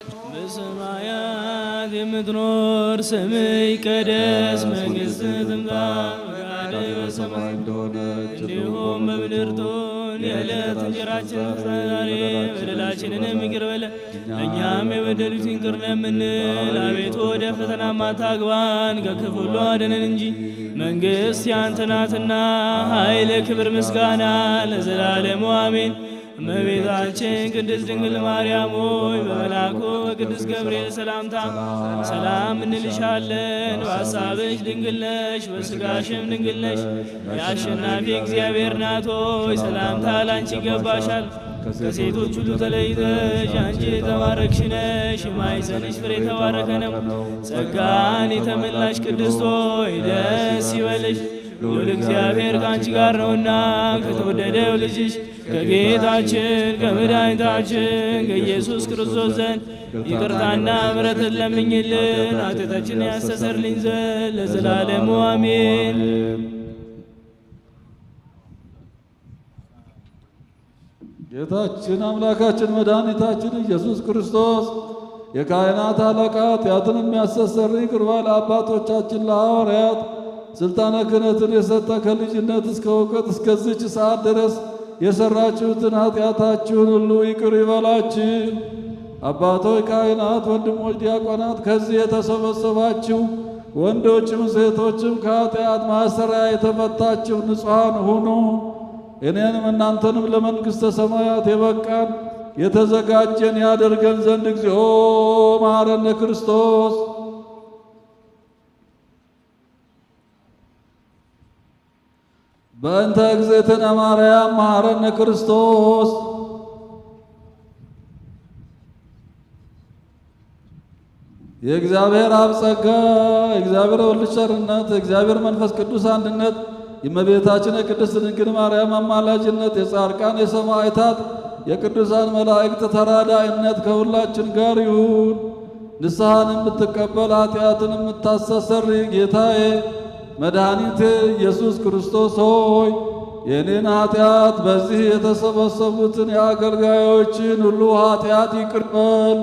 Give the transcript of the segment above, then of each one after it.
በሰማያት የምትኖር ስምህ ይቀደስ፣ መንግሥትህ ትምጣ፣ ፈቃድህ በሰማይ እንደሆነች እንዲሁም በምድር ትሁን። የዕለት እንጀራችንን ስጠን ዛሬ፣ በደላችንንም ይቅር በለን እኛም የበደሉትን ይቅር እንደምንል። አቤቱ ወደ ፈተናም አታግባን፣ ከክፉ ሁሉ አድነን እንጂ መንግሥት ያንተ ናትና፣ ኃይል፣ ክብር፣ ምስጋና ለዘላለሙ አሜን። እመቤታችን ቅድስት ድንግል ማርያም ሆይ በመልአኩ በቅዱስ ገብርኤል ሰላምታ ሰላም እንልሻለን። በሐሳብሽ ድንግል ነሽ፣ በሥጋሽም ድንግል ነሽ። የአሸናፊ እግዚአብሔር እናት ሆይ ሰላምታ ላንቺ ይገባሻል። ከሴቶች ሁሉ ተለይተሽ አንቺ የተባረክሽ ነሽ፣ የማኅፀንሽ ፍሬ የተባረከ ነው። ጸጋን የተመላሽ ቅድስት ሆይ ደስ ይበልሽ፣ ልዑል እግዚአብሔር ከአንቺ ጋር ነውና ከተወደደው ልጅሽ ከጌታችን ከመድኃኒታችን ከኢየሱስ ክርስቶስ ዘንድ ይቅርታና ምሕረትን ለምኝልን ኃጢአታችንን ያስተሰርይልን ዘንድ ለዘላለሙ አሜን። ጌታችን አምላካችን መድኃኒታችን ኢየሱስ ክርስቶስ የካህናት አለቃ ኃጢአትን የሚያስተሰርይ ይቅር ባይ ለአባቶቻችን ለሐዋርያት ስልጣነ ክህነትን የሰጠ ከልጅነት እስከ እውቀት እስከዚች ሰዓት ድረስ የሰራችሁትን ኃጢአታችሁን ሁሉ ይቅር ይበላችሁ። አባቶች ካህናት፣ ወንድሞች ዲያቆናት፣ ከዚህ የተሰበሰባችሁ ወንዶችም ሴቶችም ከኃጢአት ማሰሪያ የተፈታችሁ ንጹሐን ሁኑ። እኔንም እናንተንም ለመንግሥተ ሰማያት የበቃን የተዘጋጀን ያደርገን ዘንድ እግዚኦ መሐረነ ክርስቶስ። በእንተ እግዝእትነ ማርያም መሐረነ ክርስቶስ። የእግዚአብሔር አብ ጸጋ፣ የእግዚአብሔር ወልድ ቸርነት፣ የእግዚአብሔር መንፈስ ቅዱስ አንድነት፣ የእመቤታችን የቅድስት ድንግል ማርያም አማላጅነት፣ የጻድቃን የሰማዕታት የቅዱሳን መላእክት ተራዳኢነት ከሁላችን ጋር ይሁን። ንስሐን የምትቀበል ኃጢአትን የምታስተሰርይ ጌታዬ መድኃኒቴ ኢየሱስ ክርስቶስ ሆይ የኔን ኃጢአት በዚህ የተሰበሰቡትን የአገልጋዮችን ሁሉ ኃጢአት ይቅር በል።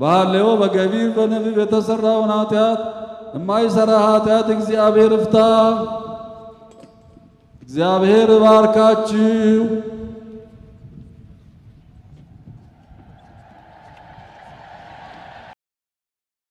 በሐሌው በገቢር በነቢብ የተሠራውን ኃጢአት የማይሠራ ኃጢአት እግዚአብሔር ይፍታ። እግዚአብሔር ባርካችሁ።